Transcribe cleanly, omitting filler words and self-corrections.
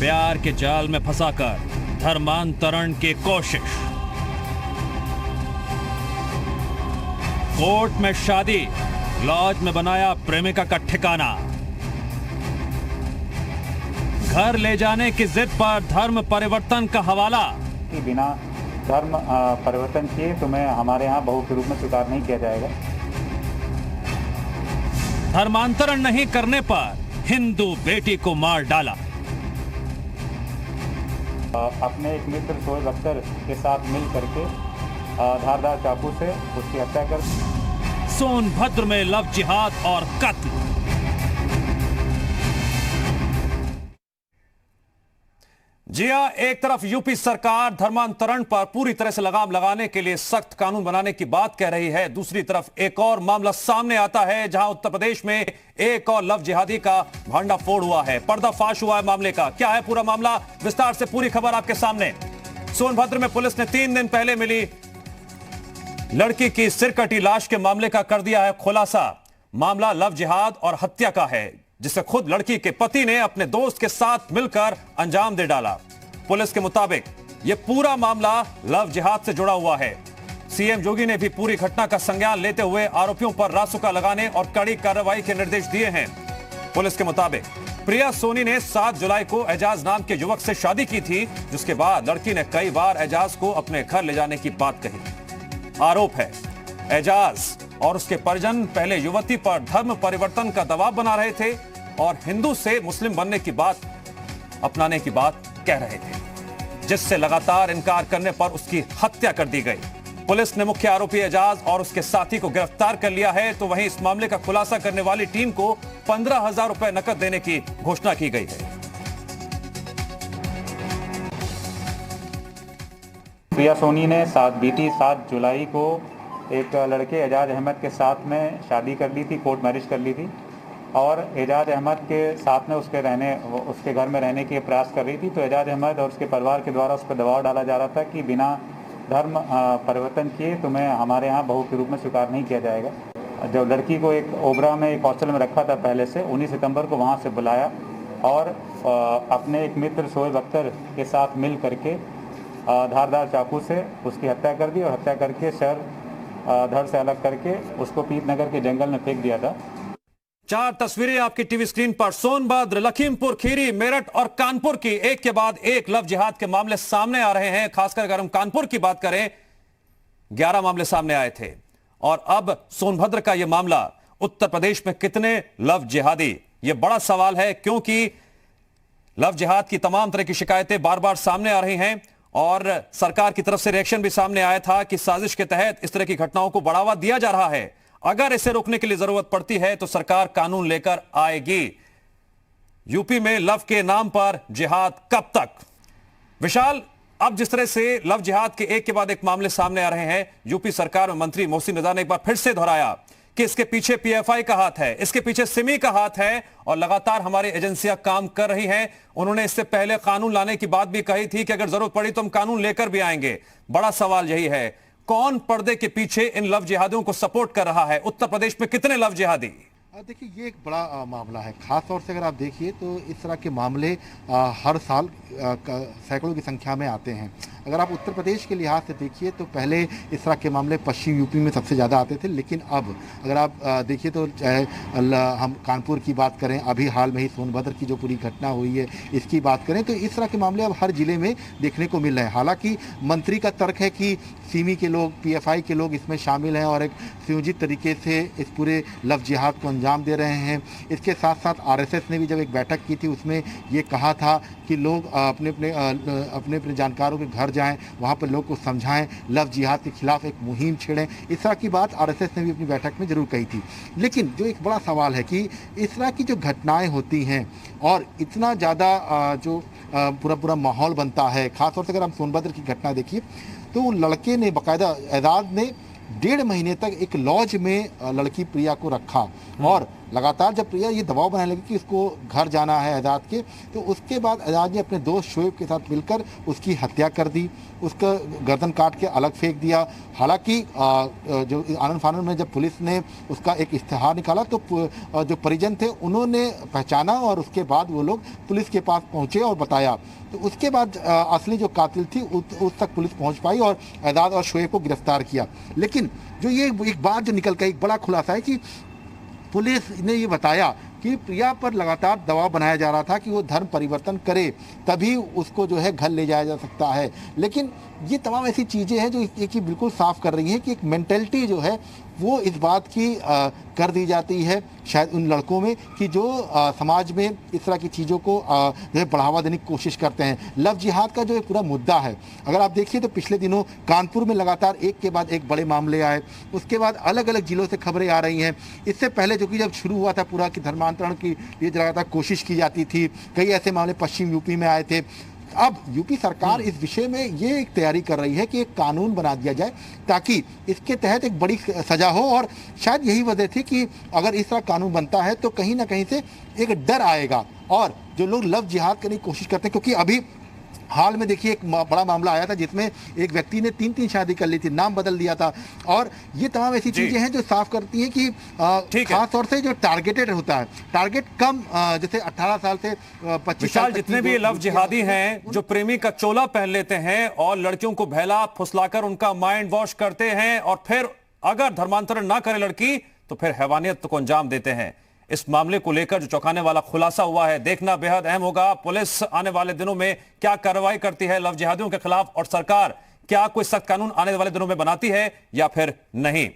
प्यार के जाल में फंसाकर धर्मांतरण की कोशिश। कोर्ट में शादी, लॉज में बनाया प्रेमिका का ठिकाना। घर ले जाने की जिद पर धर्म परिवर्तन का हवाला। कि बिना धर्म परिवर्तन किए तुम्हें हमारे यहाँ बहू के रूप में स्वीकार नहीं किया जाएगा। धर्मांतरण नहीं करने पर हिंदू बेटी को मार डाला। अपने एक मित्र शोएब अख्तर के साथ मिल करके धारदार चाकू से उसकी हत्या कर। सोनभद्र में लव जिहाद और कत्ल। जी हां, एक तरफ यूपी सरकार धर्मांतरण पर पूरी तरह से लगाम लगाने के लिए सख्त कानून बनाने की बात कह रही है, दूसरी तरफ एक और मामला सामने आता है जहां उत्तर प्रदेश में एक और लव जिहादी का भांडाफोड़ हुआ है, पर्दाफाश हुआ है मामले का। क्या है पूरा मामला, विस्तार से पूरी खबर आपके सामने। सोनभद्र में पुलिस ने 3 दिन पहले मिली लड़की की सिरकटी लाश के मामले का कर दिया है खुलासा। मामला लव जिहाद और हत्या का है, जिसे खुद लड़की के पति ने अपने दोस्त के साथ मिलकर अंजाम दे डाला। पुलिस के मुताबिक यह पूरा मामला लव जिहाद से जुड़ा हुआ है। सीएम योगी ने भी पूरी घटना का संज्ञान लेते हुए आरोपियों पर रासुका लगाने और कड़ी कार्रवाई के निर्देश दिए हैं। पुलिस के मुताबिक प्रिया सोनी ने 7 जुलाई को एजाज नाम के युवक से शादी की थी, जिसके बाद लड़की ने कई बार एजाज को अपने घर ले जाने की बात कही। आरोप है एजाज और उसके परिजन पहले युवती पर धर्म परिवर्तन का दबाव बना रहे थे और हिंदू से मुस्लिम बनने की बात अपनाने की बात कह रहे थे, जिससे लगातार इनकार करने पर उसकी हत्या कर दी गई। पुलिस ने मुख्य आरोपी एजाज और उसके साथी को गिरफ्तार कर लिया है, तो वहीं इस मामले का खुलासा करने वाली टीम को 15,000 रुपए नकद देने की घोषणा की गई है। प्रिया सोनी ने बीती 7 जुलाई को एक लड़के एजाज अहमद के साथ में शादी कर ली थी, कोर्ट मैरिज कर ली थी और एजाज अहमद के साथ में उसके घर में रहने के प्रयास कर रही थी। तो एजाज अहमद और उसके परिवार के द्वारा उस पर दबाव डाला जा रहा था कि बिना धर्म परिवर्तन किए तुम्हें हमारे यहाँ बहू के रूप में स्वीकार नहीं किया जाएगा। जब लड़की को एक ओबरा में एक हॉस्टल में रखा था पहले से, 19 सितंबर को वहाँ से बुलाया और अपने एक मित्र शोएब अख्तर के साथ मिल करके धारदार चाकू से उसकी हत्या कर दी और हत्या करके शहर धड़ से अलग करके उसको पीतनगर के जंगल में फेंक दिया था। 4 तस्वीरें आपकी टीवी स्क्रीन पर। सोनभद्र, लखीमपुर खीरी, मेरठ और कानपुर की एक के बाद एक लव जिहाद के मामले सामने आ रहे हैं। खासकर अगर हम कानपुर की बात करें, 11 मामले सामने आए थे और अब सोनभद्र का यह मामला। उत्तर प्रदेश में कितने लव जिहादी, यह बड़ा सवाल है, क्योंकि लव जिहाद की तमाम तरह की शिकायतें बार बार सामने आ रही हैं और सरकार की तरफ से रिएक्शन भी सामने आया था कि साजिश के तहत इस तरह की घटनाओं को बढ़ावा दिया जा रहा है। अगर इसे रोकने के लिए जरूरत पड़ती है तो सरकार कानून लेकर आएगी। यूपी में लव के नाम पर जिहाद कब तक? विशाल, अब जिस तरह से लव जिहाद के एक के बाद एक मामले सामने आ रहे हैं, यूपी सरकार में मंत्री मोहसिन रजा ने एक बार फिर से दोहराया कि इसके पीछे पीएफआई का हाथ है, इसके पीछे सिमी का हाथ है और लगातार हमारी एजेंसियां काम कर रही हैं। उन्होंने इससे पहले कानून लाने की बात भी कही थी कि अगर जरूरत पड़ी तो हम कानून लेकर भी आएंगे। बड़ा सवाल यही है, कौन पर्दे के पीछे इन लव जिहादियों को सपोर्ट कर रहा है? उत्तर प्रदेश में कितने लव जिहादी? देखिए, ये एक बड़ा मामला है। खास तौर से अगर आप देखिए तो इस तरह के मामले हर साल सैकड़ों की संख्या में आते हैं। अगर आप उत्तर प्रदेश के लिहाज से देखिए तो पहले इस तरह के मामले पश्चिम यूपी में सबसे ज़्यादा आते थे, लेकिन अब अगर आप देखिए तो चाहे हम कानपुर की बात करें, अभी हाल में ही सोनभद्र की जो पूरी घटना हुई है इसकी बात करें, तो इस तरह के मामले अब हर जिले में देखने को मिल रहे हैं। हालांकि मंत्री का तर्क है कि सिमी के लोग, पीएफआई के लोग इसमें शामिल हैं और एक सुयोजित तरीके से इस पूरे लव जिहाद को अंजाम दे रहे हैं। इसके साथ साथ आरएसएस ने भी जब एक बैठक की थी उसमें ये कहा था कि लोग अपने अपने जानकारों के घर जाएं, वहाँ पर लोग को समझाएं, लव जिहाद के खिलाफ एक मुहिम छेड़ें। इस तरह की बात आरएसएस ने भी अपनी बैठक में जरूर कही थी। लेकिन जो एक बड़ा सवाल है कि इस तरह की जो घटनाएं होती हैं और इतना ज़्यादा जो पूरा माहौल बनता है, खासतौर से अगर हम सोनभद्र की घटना देखिए तो लड़के ने बाकायदा एजाज ने 1.5 महीने तक एक लॉज में लड़की प्रिया को रखा और लगातार जब प्रिया ये दबाव बनाने लगी कि उसको घर जाना है एजाज के, तो उसके बाद एजाज ने अपने दोस्त शोएब के साथ मिलकर उसकी हत्या कर दी, उसका गर्दन काट के अलग फेंक दिया। हालांकि जो आनन फानन में जब पुलिस ने उसका एक इश्तिहार निकाला तो जो परिजन थे उन्होंने पहचाना और उसके बाद वो लोग पुलिस के पास पहुंचे और बताया। तो उसके बाद असली जो कातिल थी उस तक पुलिस पहुंच पाई और एजाज और शोएब को गिरफ्तार किया। लेकिन जो ये एक बात जो निकल कर एक बड़ा खुलासा है कि पुलिस ने ये बताया कि प्रिया पर लगातार दबाव बनाया जा रहा था कि वो धर्म परिवर्तन करे, तभी उसको जो है घर ले जाया जा सकता है। लेकिन ये तमाम ऐसी चीज़ें हैं जो एक ही बिल्कुल साफ कर रही हैं कि एक मेंटेलिटी जो है वो इस बात की कर दी जाती है शायद उन लड़कों में कि जो समाज में इस तरह की चीज़ों को जो है बढ़ावा देने की कोशिश करते हैं। लव जिहाद का जो एक पूरा मुद्दा है, अगर आप देखिए तो पिछले दिनों कानपुर में लगातार एक के बाद एक बड़े मामले आए, उसके बाद अलग अलग जिलों से खबरें आ रही हैं। इससे पहले जो कि जब शुरू हुआ था पूरा कि धर्मांतरण की ये लगातार कोशिश की जाती थी, कई ऐसे मामले पश्चिम यूपी में आए थे। अब यूपी सरकार इस विषय में ये एक तैयारी कर रही है कि एक कानून बना दिया जाए ताकि इसके तहत एक बड़ी सजा हो, और शायद यही वजह थी कि अगर इस तरह कानून बनता है तो कहीं ना कहीं से एक डर आएगा और जो लोग लव जिहाद करने की कोशिश करते हैं, क्योंकि अभी हाल में देखिए एक बड़ा मामला आया था जिसमें एक व्यक्ति ने 3 शादी कर ली थी, नाम बदल दिया था। और ये तमाम ऐसी चीजें हैं जो साफ करती हैं कि खास तौर से जो टारगेटेड होता है, टारगेट कम जैसे 18 साल से 25 साल जितने भी लव जिहादी हैं जो प्रेमी का चोला पहन लेते हैं और लड़कियों को बहला फुसलाकर उनका माइंड वॉश करते हैं और फिर अगर धर्मांतरण ना करे लड़की तो फिर हैवानियत को अंजाम देते हैं। इस मामले को लेकर जो चौंकाने वाला खुलासा हुआ है, देखना बेहद अहम होगा। पुलिस आने वाले दिनों में क्या कार्रवाई करती है लव जिहादियों के खिलाफ और सरकार क्या कोई सख्त कानून आने वाले दिनों में बनाती है या फिर नहीं।